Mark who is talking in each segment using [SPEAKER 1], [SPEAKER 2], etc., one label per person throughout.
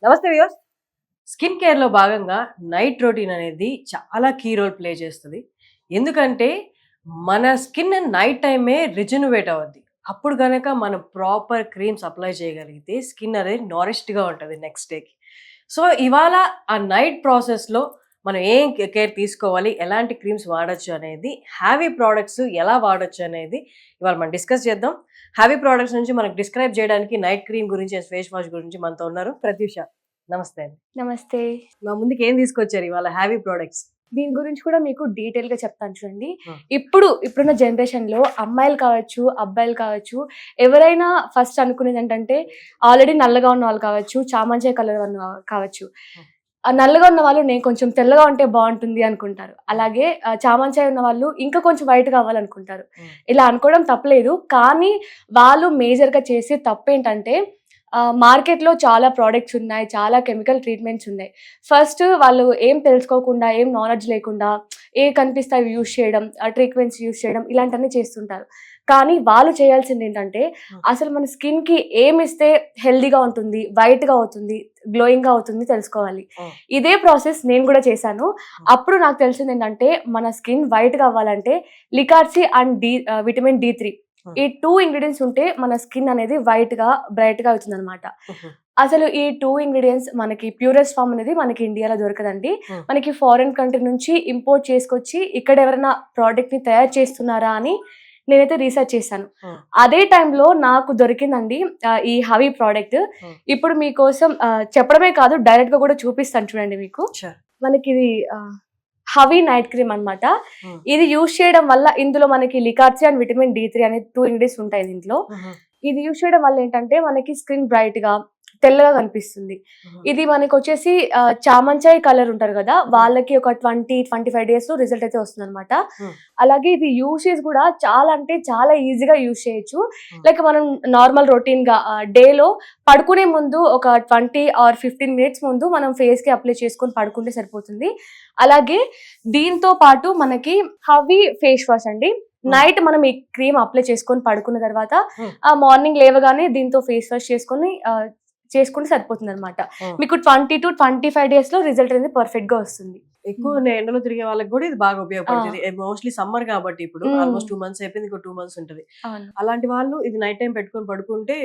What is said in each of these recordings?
[SPEAKER 1] నమస్తే viewers. Skin కేర్‌లో భాగంగా night routine అనేది చాలా కీ రోల్ ప్లే చేస్తది. ఎందుకంటే మన స్కిన్ నైట్ టైమే రిజెనరేట్ అవుద్ది. అప్పుడు గనక మనం ప్రాపర్ క్రీమ్స్ అప్లై చేయగలిగితే స్కిన్ అనేది నారిష్డ్‌గా ఉంటది నెక్స్ట్ డేకి. సో, ఇవాళ ఆ నైట్ ప్రాసెస్‌లో మనం ఏం కేర్ తీసుకోవాలి, ఎలాంటి క్రీమ్స్ వాడొచ్చు అనేది, హ్యావీ ప్రొడక్ట్స్ ఎలా వాడొచ్చు అనేది ఇవాళ మనం డిస్కస్ చేద్దాం. హ్యావీ ప్రొడక్ట్స్ నుంచి మనకు డిస్క్రైబ్ చేయడానికి నైట్ క్రీమ్ గురించి, ఫేస్ వాష్ గురించి మనతో ఉన్నారు ప్రత్యూష. నమస్తే అండి.
[SPEAKER 2] నమస్తే.
[SPEAKER 1] మా ముందుకి ఏం తీసుకొచ్చారు ఇవాళ హ్యావీ ప్రొడక్ట్స్?
[SPEAKER 2] దీని గురించి కూడా మీకు డీటెయిల్‌గా చెప్తాను చూడండి.
[SPEAKER 1] ఆ!
[SPEAKER 2] ఇప్పుడున్న జనరేషన్‌లో అమ్మాయిలు కావచ్చు, అబ్బాయిలు కావచ్చు, ఎవరైనా ఫస్ట్ అనుకునేదేంటంటే ఆల్రెడీ నల్లగా ఉన్న వాళ్ళు కావచ్చు, చామంచాయ కలర్ ఉన్న కావచ్చు. ఆ నల్లగా ఉన్న వాళ్ళు నేను కొంచెం తెల్లగా ఉంటే బావుంటుంది అనుకుంటారు. అలాగే చామంచాయ ఉన్న వాళ్ళు ఇంకా కొంచెం వైట్‌గా అవ్వాలనుకుంటారు. ఇలా అనుకోవడం తప్పులేదు. కానీ వాళ్ళు మేజర్‌గా చేసే తప్పేంటంటే మార్కెట్‌లో చాలా ప్రొడక్ట్స్ ఉన్నాయి. చాలా కెమికల్ ట్రీట్మెంట్స్ ఉన్నాయి. ఫస్ట్ వాళ్ళు ఏం తెలుసుకోకుండా, ఏం నాలెడ్జ్ లేకుండా కనిపిస్తే అవి యూజ్ చేయడం, ట్రీట్మెంట్స్ యూజ్ చేయడం ఇలాంటివన్నీ చేస్తుంటారు. కానీ వాళ్ళు చేయాల్సిందేంటంటే అసలు మన స్కిన్‌కి ఏమిస్తే హెల్తీగా ఉంటుంది, వైట్‌గా అవుతుంది, గ్లోయింగ్‌గా అవుతుంది తెలుసుకోవాలి. ఇదే ప్రాసెస్ నేను కూడా చేశాను. అప్పుడు నాకు తెలిసిందేంటంటే మన స్కిన్ వైట్‌గా అవ్వాలంటే లికార్సీ అండ్ విటమిన్ D3 ఈ 2 ఇంగ్రీడియెంట్స్ ఉంటే మన స్కిన్ అనేది వైట్‌గా, బ్రైట్‌గా అవుతుందనమాట. అసలు ఈ 2 ఇంగ్రీడియెంట్స్ మనకి ప్యూరెస్ట్ ఫార్మ్ అనేది మనకి ఇండియాలో దొరకదండి. మనకి ఫారెన్ కంట్రీ నుంచి ఇంపోర్ట్ చేసుకొచ్చి ఇక్కడ ఎవరైనా ప్రోడక్ట్‌ని తయారు చేస్తున్నారా అని నేనైతే రీసెర్చ్ చేశాను. అదే టైంలో నాకు దొరికిందండి ఈ హవీ ప్రోడక్ట్. ఇప్పుడు మీకోసం చెప్పడమే కాదు డైరెక్ట్‌గా కూడా చూపిస్తాను చూడండి మీకు. మనకిది హవీ నైట్ క్రీమ్ అన్నమాట. ఇది యూజ్ చేయడం వల్ల ఇందులో మనకి లికార్సీ అండ్ విటమిన్ D3 అనే 2 ఇంగ్రీడియెంట్స్ ఉంటాయి దీంట్లో. ఇది యూజ్ చేయడం వల్ల ఏంటంటే మనకి స్కిన్ బ్రైట్‌గా, తెల్లగా కనిపిస్తుంది. ఇది మనకొచ్చేసి చామంచాయ కలర్ ఉంటారు కదా! వాళ్ళకి ఒక 25 డేస్‌లో రిజల్ట్ అయితే వస్తుందన్నమాట. అలాగే ఇది యూసేజ్ కూడా చాలా అంటే చాలా ఈజీగా యూజ్ చేయొచ్చు. లైక్ మనం నార్మల్ రొటీన్‌గా డేలో పడుకునే ముందు ఒక 20 ఆర్ 15 మినిట్స్ ముందు మనం ఫేస్‌కి అప్లై చేసుకొని పడుకుంటే సరిపోతుంది. అలాగే దీంతో పాటు మనకి హవీ ఫేస్ వాష్ అండి. నైట్ మనం ఈ క్రీమ్ అప్లై చేసుకొని పడుకున్న తర్వాత మార్నింగ్ లేవగానే దీంతో ఫేస్ వాష్ చేసుకుంటే సరిపోతుందన్నమాట. మీకు 20-25 డేస్ లో రిజల్ట్ అనేది పర్ఫెక్ట్ గా వస్తుంది.
[SPEAKER 1] ఎక్కువ ఎండలో తిరిగే వాళ్ళకి కూడా ఇది బాగా ఉపయోగపడుతుంది. మోస్ట్లీ సమ్మర్ కాబట్టి ఇప్పుడు ఆల్మోస్ట్ 2 మంత్స్ అయిపోయింది. ఇంకో 2 మంత్స్ ఉంటది. అలాంటి వాళ్ళు ఇది నైట్ టైం పెట్టుకొని పడుకుంటే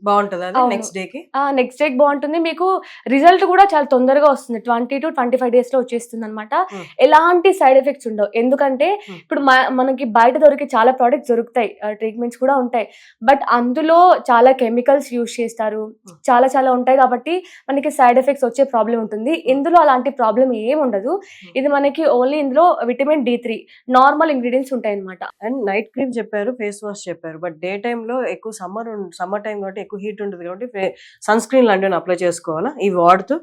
[SPEAKER 1] బాగుంటది. అది నెక్స్ట్ డేకి
[SPEAKER 2] నెక్స్ట్ డేకి బాగుంటుంది. మీకు రిజల్ట్ కూడా చాలా తొందరగా వస్తుంది. 20-25 డేస్ లో వచ్చేస్తుంది అనమాట. ఎలాంటి సైడ్ ఎఫెక్ట్స్ ఉండవు. ఎందుకంటే ఇప్పుడు మనకి బయట దొరికే చాలా ప్రోడక్ట్స్ దొరుకుతాయి, ట్రీట్మెంట్స్ కూడా ఉంటాయి. బట్ అందులో చాలా కెమికల్స్ యూజ్ చేస్తారు, చాలా చాలా ఉంటాయి కాబట్టి మనకి సైడ్ ఎఫెక్ట్స్ వచ్చే ప్రాబ్లం ఉంటుంది. ఇందులో అలాంటి ప్రాబ్లం ఏమి ఉండదు. ఇది మనకి ఓన్లీ ఇందులో విటమిన్ D3 నార్మల్ ఇంగ్రీడియంట్స్ ఉంటాయి అనమాట.
[SPEAKER 1] అండ్ నైట్ క్రీమ్ చెప్పారు, ఫేస్ వాష్ చెప్పారు. బట్ డే టైమ్ లో ఎక్కువ సమ్మర్ టైం కాబట్టి ఎక్కువ హీట్ ఉంటుంది కాబట్టి సన్ స్క్రీన్ లాంటివి అప్లై చేసుకోవాలా ఇవి వాడుతూ?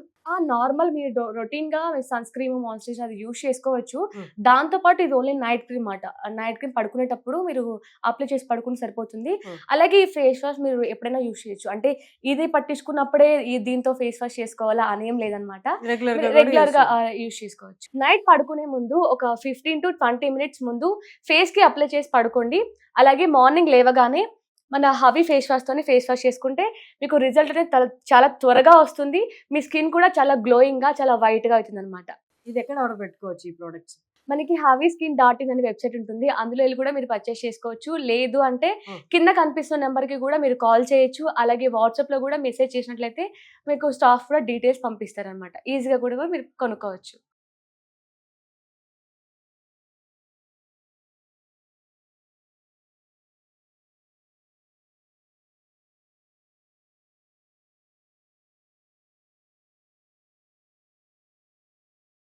[SPEAKER 2] నార్మల్ మీరు రొటీన్ గా సన్ స్క్రీన్, మాయిశ్చరైజర్ అది యూజ్ చేసుకోవచ్చు. దాంతో పాటు ఇది ఓన్లీ నైట్ క్రీమ్ మాట. నైట్ క్రీమ్ పడుకునేటప్పుడు మీరు అప్లై చేసి పడుకుంటే సరిపోతుంది. అలాగే ఈ ఫేస్ వాష్ మీరు ఎప్పుడైనా యూజ్ చేయొచ్చు. అంటే ఇది పట్టించుకున్నప్పుడే దీంతో ఫేస్ వాష్ చేసుకోవాలా అనేం లేదనమాట. రెగ్యులర్ గా యూజ్ చేసుకోవచ్చు. నైట్ పడుకునే ముందు ఒక 15-20 మినిట్స్ ముందు ఫేస్ కి అప్లై చేసి పడుకోండి. అలాగే మార్నింగ్ లేవగానే మన హవీ ఫేస్ వాష్ తోని ఫేస్ వాష్ చేసుకుంటే మీకు రిజల్ట్ అనేది చాలా త్వరగా వస్తుంది. మీ స్కిన్ కూడా చాలా గ్లోయింగ్ గా, చాలా వైట్ గా అవుతుంది అనమాట.
[SPEAKER 1] ఇది ఎక్కడ ఆర్డర్ పెట్టుకోవచ్చు ఈ ప్రొడక్ట్స్?
[SPEAKER 2] మనకి havyskin.in అనే వెబ్సైట్ ఉంటుంది. అందులో వెళ్ళి కూడా మీరు పర్చేస్ చేసుకోవచ్చు. లేదు అంటే కింద కనిపిస్తున్న నెంబర్ కి కూడా మీరు కాల్ చేయొచ్చు. అలాగే వాట్సాప్ లో కూడా మెసేజ్ చేసినట్లయితే మీకు స్టాఫ్ కూడా డీటెయిల్స్ పంపిస్తారనమాట. ఈజీగా కూడా మీరు కొనుక్కోవచ్చు.